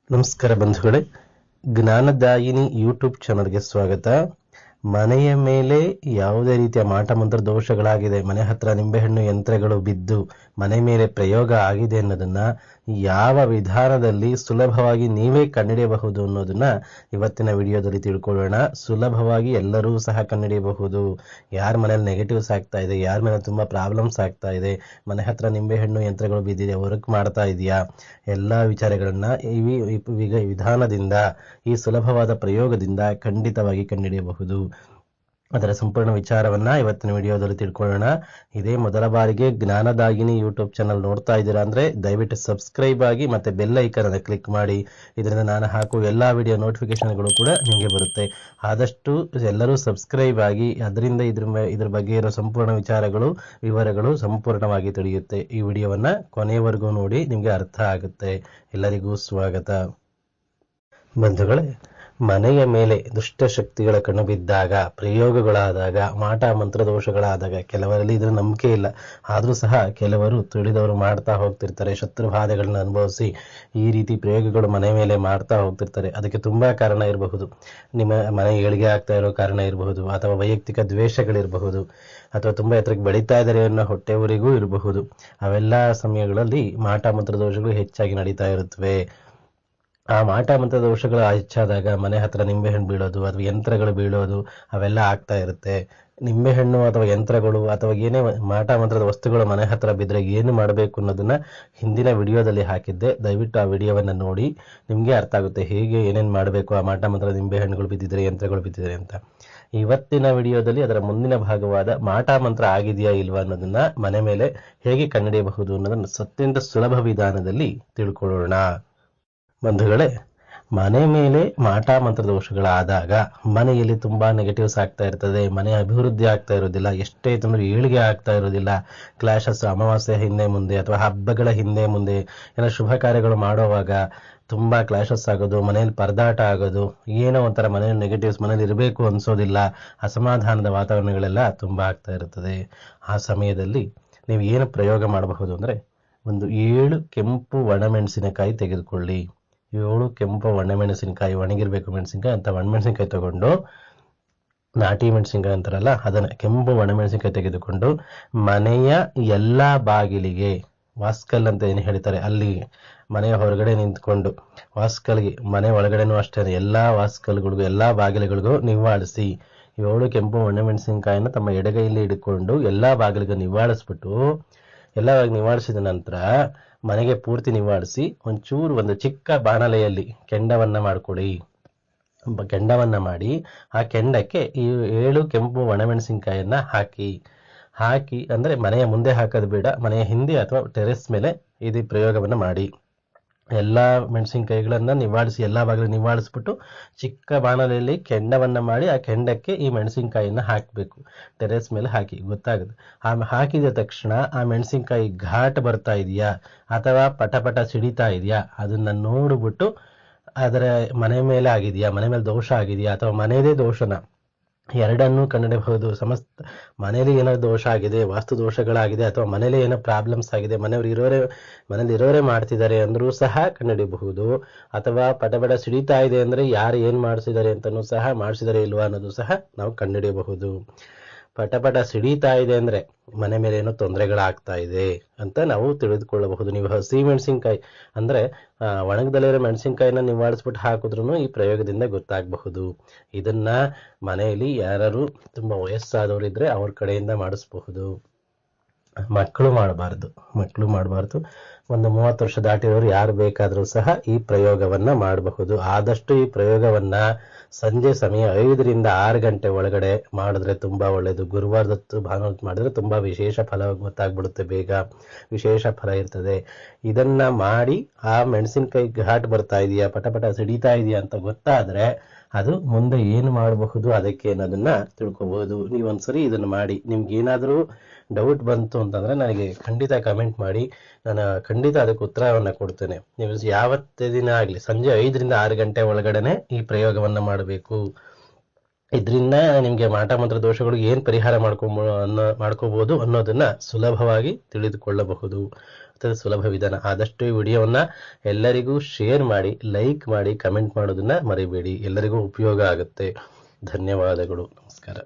ನಮಸ್ಕಾರ ಬಂಧುಗಳೇ, ಜ್ಞಾನದಾಯಿನಿ ಯೂಟ್ಯೂಬ್ ಚಾನಲ್ಗೆ ಸ್ವಾಗತ. ಮನೆಯ ಮೇಲೆ ಯಾವುದೇ ರೀತಿಯ ಮಾಟ ಮಂತ್ರ ದೋಷಗಳಾಗಿದೆ, ಮನೆ ಹತ್ರ ನಿಂಬೆಹಣ್ಣು ಯಂತ್ರಗಳು ಬಿದ್ದು ಮನೆ ಮೇಲೆ ಪ್ರಯೋಗ ಆಗಿದೆ ಅನ್ನೋದನ್ನ ಯಾವ ವಿಧಾನದಲ್ಲಿ ಸುಲಭವಾಗಿ ನೀವೇ ಕಂಡುಹಿಡಿಯಬಹುದು ಅನ್ನೋದನ್ನ ಇವತ್ತಿನ ವಿಡಿಯೋದಲ್ಲಿ ತಿಳ್ಕೊಳ್ಳೋಣ. ಸುಲಭವಾಗಿ ಎಲ್ಲರೂ ಸಹ ಕಂಡುಹಿಡಿಯಬಹುದು. ಯಾರ ಮನೇಲಿ ನೆಗೆಟಿವ್ಸ್ ಆಗ್ತಾ ಇದೆ, ಯಾರ ಮೇಲೆ ತುಂಬಾ ಪ್ರಾಬ್ಲಮ್ಸ್ ಆಗ್ತಾ ಇದೆ, ಮನೆ ಹತ್ರ ನಿಂಬೆಹಣ್ಣು ಯಂತ್ರಗಳು ಬಿದ್ದಿದೆ, ವರ್ಕ್ ಮಾಡ್ತಾ ಇದೆಯಾ, ಎಲ್ಲಾ ವಿಚಾರಗಳನ್ನ ಈ ವಿಧಾನದಿಂದ, ಈ ಸುಲಭವಾದ ಪ್ರಯೋಗದಿಂದ ಖಂಡಿತವಾಗಿ ಕಂಡುಹಿಡಿಯಬಹುದು. ಅದರ ಸಂಪೂರ್ಣ ವಿಚಾರವನ್ನ ಇವತ್ತಿನ ವಿಡಿಯೋದಲ್ಲಿ ತಿಳ್ಕೊಳ್ಳೋಣ. ಇದೇ ಮೊದಲ ಬಾರಿಗೆ ಜ್ಞಾನದಾಯಿನಿ ಯೂಟ್ಯೂಬ್ ಚಾನಲ್ ನೋಡ್ತಾ ಇದ್ದೀರಾ ಅಂದ್ರೆ ದಯವಿಟ್ಟು ಸಬ್ಸ್ಕ್ರೈಬ್ ಆಗಿ ಮತ್ತೆ ಬೆಲ್ ಐಕನ್ ಅನ್ನು ಕ್ಲಿಕ್ ಮಾಡಿ. ಇದರಿಂದ ನಾನು ಹಾಕುವ ಎಲ್ಲಾ ವಿಡಿಯೋ ನೋಟಿಫಿಕೇಶನ್ಗಳು ಕೂಡ ನಿಮಗೆ ಬರುತ್ತೆ. ಆದಷ್ಟು ಎಲ್ಲರೂ ಸಬ್ಸ್ಕ್ರೈಬ್ ಆಗಿ, ಅದರಿಂದ ಇದ್ರ ಬಗ್ಗೆ ಇರೋ ಸಂಪೂರ್ಣ ವಿಚಾರಗಳು, ವಿವರಗಳು ಸಂಪೂರ್ಣವಾಗಿ ತಿಳಿಯುತ್ತೆ. ಈ ವಿಡಿಯೋವನ್ನ ಕೊನೆಯವರೆಗೂ ನೋಡಿ, ನಿಮಗೆ ಅರ್ಥ ಆಗುತ್ತೆ. ಎಲ್ಲರಿಗೂ ಸ್ವಾಗತ. ಬಂಧುಗಳೇ, ಮನೆಯ ಮೇಲೆ ದುಷ್ಟಶಕ್ತಿಗಳ ಕಣ್ಣು ಬಿದ್ದಾಗ, ಪ್ರಯೋಗಗಳಾದಾಗ, ಮಾಟ ಮಂತ್ರದೋಷಗಳಾದಾಗ, ಕೆಲವರಲ್ಲಿ ಇದ್ರ ನಂಬಿಕೆ ಇಲ್ಲ, ಆದರೂ ಸಹ ಕೆಲವರು ತಿಳಿದವರು ಮಾಡ್ತಾ ಹೋಗ್ತಿರ್ತಾರೆ. ಶತ್ರುಬಾಧೆಗಳನ್ನ ಅನುಭವಿಸಿ ಈ ರೀತಿ ಪ್ರಯೋಗಗಳು ಮನೆ ಮೇಲೆ ಮಾಡ್ತಾ ಹೋಗ್ತಿರ್ತಾರೆ. ಅದಕ್ಕೆ ತುಂಬಾ ಕಾರಣ ಇರಬಹುದು. ನಿಮ್ಮ ಮನೆ ಏಳಿಗೆ ಆಗ್ತಾ ಇರೋ ಕಾರಣ ಇರಬಹುದು, ಅಥವಾ ವೈಯಕ್ತಿಕ ದ್ವೇಷಗಳಿರಬಹುದು, ಅಥವಾ ತುಂಬಾ ಎತ್ತರಕ್ಕೆ ಬೆಳೀತಾ ಇದ್ದಾರೆ ಅನ್ನೋ ಹೊಟ್ಟೆವರಿಗೂ ಇರಬಹುದು. ಅವೆಲ್ಲ ಸಮಯಗಳಲ್ಲಿ ಮಾಟ ಮಂತ್ರದೋಷಗಳು ಹೆಚ್ಚಾಗಿ ನಡೀತಾ ಇರುತ್ತವೆ. ಆ ಮಾಟ ಮಂತ್ರ ದೋಷಗಳು ಹೆಚ್ಚಾದಾಗ ಮನೆ ಹತ್ರ ನಿಂಬೆಹಣ್ಣು ಬೀಳೋದು ಅಥವಾ ಯಂತ್ರಗಳು ಬೀಳೋದು ಅವೆಲ್ಲ ಆಗ್ತಾ ಇರುತ್ತೆ. ನಿಂಬೆಹಣ್ಣು ಅಥವಾ ಯಂತ್ರಗಳು ಅಥವಾ ಏನೇ ಮಾಟ ಮಂತ್ರದ ವಸ್ತುಗಳು ಮನೆ ಹತ್ರ ಬಿದ್ದರೆ ಏನು ಮಾಡಬೇಕು ಅನ್ನೋದನ್ನ ಹಿಂದಿನ ವಿಡಿಯೋದಲ್ಲಿ ಹಾಕಿದ್ದೆ. ದಯವಿಟ್ಟು ಆ ವಿಡಿಯೋವನ್ನ ನೋಡಿ, ನಿಮ್ಗೆ ಅರ್ಥ ಆಗುತ್ತೆ ಹೇಗೆ ಏನೇನು ಮಾಡಬೇಕು ಆ ಮಾಟ ಮಂತ್ರ ನಿಂಬೆಹಣ್ಣುಗಳು ಬಿದ್ದಿದ್ರೆ, ಯಂತ್ರಗಳು ಬಿದ್ದಿದ್ರೆ ಅಂತ. ಇವತ್ತಿನ ವಿಡಿಯೋದಲ್ಲಿ ಅದರ ಮುಂದಿನ ಭಾಗವಾದ ಮಾಟ ಮಂತ್ರ ಆಗಿದೆಯಾ ಇಲ್ವಾ ಅನ್ನೋದನ್ನ ಮನೆ ಮೇಲೆ ಹೇಗೆ ಕಂಡುಹಿಡಿಯಬಹುದು ಅನ್ನೋದನ್ನ ಅತ್ಯಂತ ಸುಲಭ ವಿಧಾನದಲ್ಲಿ ತಿಳ್ಕೊಳ್ಳೋಣ. ಬಂಧುಗಳೇ, ಮನೆ ಮೇಲೆ ಮಾಟ ಮಂತ್ರ ದೋಷಗಳಾದಾಗ ಮನೆಯಲ್ಲಿ ತುಂಬಾ ನೆಗೆಟಿವ್ಸ್ ಆಗ್ತಾ ಇರ್ತದೆ. ಮನೆ ಅಭಿವೃದ್ಧಿ ಆಗ್ತಾ ಇರೋದಿಲ್ಲ, ಎಷ್ಟೇ ತಂದ್ರೂ ಏಳಿಗೆ ಆಗ್ತಾ ಇರೋದಿಲ್ಲ. ಕ್ಲಾಶಸ್, ಅಮಾವಾಸ್ಯೆ ಹಿಂದೆ ಮುಂದೆ ಅಥವಾ ಹಬ್ಬಗಳ ಹಿಂದೆ ಮುಂದೆ ಏನೋ ಶುಭ ಕಾರ್ಯಗಳು ಮಾಡುವಾಗ ತುಂಬಾ ಕ್ಲಾಶಸ್ ಆಗೋದು, ಮನೆಯಲ್ಲಿ ಪರದಾಟ ಆಗೋದು, ಏನೋ ಒಂಥರ ಮನೆಯಲ್ಲಿ ನೆಗೆಟಿವ್ಸ್, ಮನೇಲಿ ಇರಬೇಕು ಅನ್ಸೋದಿಲ್ಲ, ಅಸಮಾಧಾನದ ವಾತಾವರಣಗಳೆಲ್ಲ ತುಂಬಾ ಆಗ್ತಾ ಇರ್ತದೆ. ಆ ಸಮಯದಲ್ಲಿ ನೀವು ಏನು ಪ್ರಯೋಗ ಮಾಡಬಹುದು ಅಂದ್ರೆ, ಒಂದು 7 ಕೆಂಪು ಒಣಮೆಣಸಿನಕಾಯಿ ತೆಗೆದುಕೊಳ್ಳಿ. 7 ಕೆಂಪು ಒಣಮೆಣಸಿನಕಾಯಿ, ಒಣಗಿರ್ಬೇಕು ಮೆಣಸಿನಕಾಯಿ ಅಂತ ಒಣಮೆಣಸಿನಕಾಯಿ ತಗೊಂಡು, ನಾಟಿ ಮೆಣಸಿನಕಾಯಿ ಅಂತಾರಲ್ಲ ಅದನ್ನ, ಕೆಂಪು ಒಣಮೆಣಸಿನಕಾಯಿ ತೆಗೆದುಕೊಂಡು ಮನೆಯ ಎಲ್ಲಾ ಬಾಗಿಲಿಗೆ, ವಾಸ್ಕಲ್ ಅಂತ ಏನು ಹೇಳ್ತಾರೆ ಅಲ್ಲಿ, ಮನೆಯ ಹೊರಗಡೆ ನಿಂತ್ಕೊಂಡು ವಾಸ್ಕಲ್ಗೆ, ಮನೆ ಒಳಗಡೆನೂ ಅಷ್ಟೇ ಎಲ್ಲಾ ವಾಸ್ಕಲ್ಗಳಿಗೂ ಎಲ್ಲಾ ಬಾಗಿಲುಗಳಿಗೂ ನಿವಾಳಿಸಿ. 7 ಕೆಂಪು ಒಣಮೆಣಸಿನಕಾಯಿನ ತಮ್ಮ ಎಡಗೈಯಲ್ಲಿ ಹಿಡ್ಕೊಂಡು ಎಲ್ಲಾ ಬಾಗಿಲಿಗೂ ನಿವಾಳಿಸ್ಬಿಟ್ಟು, ಎಲ್ಲ ನಿವಾಳಿಸಿದ ನಂತರ ಮನೆಗೆ ಪೂರ್ತಿ ನಿವಾಳಿಸಿ ಒಂದು ಚಿಕ್ಕ ಬಾಣಲೆಯಲ್ಲಿ ಕೆಂಡವನ್ನ ಮಾಡ್ಕೊಳ್ಳಿ. ಕೆಂಡವನ್ನ ಮಾಡಿ ಆ ಕೆಂಡಕ್ಕೆ ಈ 7 ಕೆಂಪು ಒಣಮೆಣಸಿನಕಾಯನ್ನ ಹಾಕಿ ಅಂದ್ರೆ ಮನೆಯ ಮುಂದೆ ಹಾಕೋದು ಬೇಡ, ಮನೆಯ ಹಿಂದೆ ಅಥವಾ ಟೆರೆಸ್ ಮೇಲೆ ಇದು ಪ್ರಯೋಗವನ್ನ ಮಾಡಿ. ಎಲ್ಲಾ ಮೆಣಸಿನಕಾಯಿಗಳನ್ನ ನಿವಾಳಿಸಿ, ಎಲ್ಲಾ ಬಾಗಿಲು ನಿವಾಳಿಸ್ಬಿಟ್ಟು ಚಿಕ್ಕ ಬಾಣಲೆಯಲ್ಲಿ ಕೆಂಡವನ್ನ ಮಾಡಿ ಆ ಕೆಂಡಕ್ಕೆ ಈ ಮೆಣಸಿನಕಾಯಿನ ಹಾಕಬೇಕು. ಟೆರೆಸ್ ಮೇಲೆ ಹಾಕಿ, ಗೊತ್ತಾಗುತ್ತೆ. ಹಾಕಿದ ತಕ್ಷಣ ಆ ಮೆಣಸಿನಕಾಯಿ ಘಾಟ್ ಬರ್ತಾ ಇದೆಯಾ ಅಥವಾ ಪಟ ಸಿಡಿತಾ ಇದೆಯಾ ಅದನ್ನ ನೋಡ್ಬಿಟ್ಟು, ಅದರ ಮನೆ ಮೇಲೆ ಆಗಿದೆಯಾ, ಮನೆ ಮೇಲೆ ದೋಷ ಆಗಿದೆಯಾ ಅಥವಾ ಮನೆಯದೇ ದೋಷನ, ಎರಡನ್ನೂ ಕಂಡುಹಿಡಿಯಬಹುದು. ಮನೇಲಿ ಏನೋ ದೋಷ ಆಗಿದೆ, ವಾಸ್ತು ದೋಷಗಳಾಗಿದೆ, ಅಥವಾ ಮನೇಲಿ ಏನೋ ಪ್ರಾಬ್ಲಮ್ಸ್ ಆಗಿದೆ, ಮನೇಲಿ ಇರೋರೇ ಮಾಡ್ತಿದ್ದಾರೆ ಅಂದ್ರೂ ಸಹ ಕಂಡುಹಿಡಿಯಬಹುದು. ಅಥವಾ ಪಟ ಸಿಡಿತಾ ಇದೆ ಅಂದ್ರೆ ಯಾರು ಏನ್ ಮಾಡಿಸಿದ್ದಾರೆ ಅಂತನೂ ಸಹ, ಮಾಡಿಸಿದರೆ ಇಲ್ವಾ ಅನ್ನೋದು ಸಹ ನಾವು ಕಂಡುಹಿಡಿಯಬಹುದು. ಪಟ ಸಿಡಿತಾ ಇದೆ ಅಂದ್ರೆ ಮನೆ ಮೇಲೆ ಏನೋ ತೊಂದರೆಗಳಾಗ್ತಾ ಇದೆ ಅಂತ ನಾವು ತಿಳಿದುಕೊಳ್ಳಬಹುದು. ನೀವು ಹಸಿ ಮೆಣಸಿನಕಾಯಿ ಅಂದ್ರೆ ಒಣಗದಲ್ಲಿರೋ ಮೆಣಸಿನಕಾಯಿನ ನಿವಾಳಿಸ್ಬಿಟ್ಟು ಹಾಕಿದ್ರು ಈ ಪ್ರಯೋಗದಿಂದ ಗೊತ್ತಾಗಬಹುದು. ಇದನ್ನ ಮನೆಯಲ್ಲಿ ಯಾರು ತುಂಬಾ ವಯಸ್ಸಾದವರು ಇದ್ರೆ ಅವ್ರ ಕಡೆಯಿಂದ ಮಾಡಿಸಬಹುದು. ಮಕ್ಕಳು ಮಾಡಬಾರ್ದು. ಒಂದು 30 ವರ್ಷ ದಾಟಿರೋರು ಯಾರು ಬೇಕಾದ್ರೂ ಸಹ ಈ ಪ್ರಯೋಗವನ್ನ ಮಾಡಬಹುದು. ಆದಷ್ಟು ಈ ಪ್ರಯೋಗವನ್ನ ಸಂಜೆ ಸಮಯ 5 ರಿಂದ 6 ಗಂಟೆ ಒಳಗಡೆ ಮಾಡಿದ್ರೆ ತುಂಬಾ ಒಳ್ಳೇದು. ಗುರುವಾರದತ್ತು, ಭಾನುವಾರ ಮಾಡಿದ್ರೆ ತುಂಬಾ ವಿಶೇಷ ಫಲ ಗೊತ್ತಾಗ್ಬಿಡುತ್ತೆ, ಬೇಗ ವಿಶೇಷ ಫಲ ಇರ್ತದೆ. ಇದನ್ನ ಮಾಡಿ ಆ ಮೆಣಸಿನಕಾಯಿ ಘಾಟ್ ಬರ್ತಾ ಇದೆಯಾ, ಪಟ ಸಿಡಿತಾ ಇದೆಯಾ ಅಂತ ಗೊತ್ತಾದ್ರೆ ಅದು ಮುಂದೆ ಏನು ಮಾಡಬಹುದು ಅದಕ್ಕೆ ಅನ್ನೋದನ್ನ ತಿಳ್ಕೊಬಹುದು. ನೀವೊಂದ್ಸರಿ ಇದನ್ನ ಮಾಡಿ, ನಿಮ್ಗೆ ಏನಾದ್ರೂ ಡೌಟ್ ಬಂತು ಅಂತಂದ್ರೆ ನನಗೆ ಖಂಡಿತ ಕಮೆಂಟ್ ಮಾಡಿ, ನಾನು ಖಂಡಿತ ಅದಕ್ಕೆ ಉತ್ತರವನ್ನ ಕೊಡ್ತೇನೆ. ನೀವು ಯಾವತ್ತೇ ದಿನ ಆಗ್ಲಿ ಸಂಜೆ 5 ರಿಂದ 6 ಗಂಟೆ ಒಳಗಡೆನೆ ಈ ಪ್ರಯೋಗವನ್ನ ಮಾಡಬೇಕು. ಇದರಿಂದ ನಿಮ್ಗೆ ಮಾಟ ಮಂತ್ರ ದೋಷಗಳಿಗೆ ಏನ್ ಪರಿಹಾರ ಮಾಡ್ಕೋಬಹುದು ಅನ್ನೋದನ್ನ ಸುಲಭವಾಗಿ ತಿಳಿದುಕೊಳ್ಳಬಹುದು. ಅತ್ಯಂತ ಸುಲಭ ವಿಧಾನ. ಆದಷ್ಟು ಈ ವಿಡಿಯೋವನ್ನ ಎಲ್ಲರಿಗೂ ಶೇರ್ ಮಾಡಿ, ಲೈಕ್ ಮಾಡಿ, ಕಮೆಂಟ್ ಮಾಡೋದನ್ನ ಮರಿಬೇಡಿ. ಎಲ್ಲರಿಗೂ ಉಪಯೋಗ ಆಗುತ್ತೆ. ಧನ್ಯವಾದಗಳು. ನಮಸ್ಕಾರ.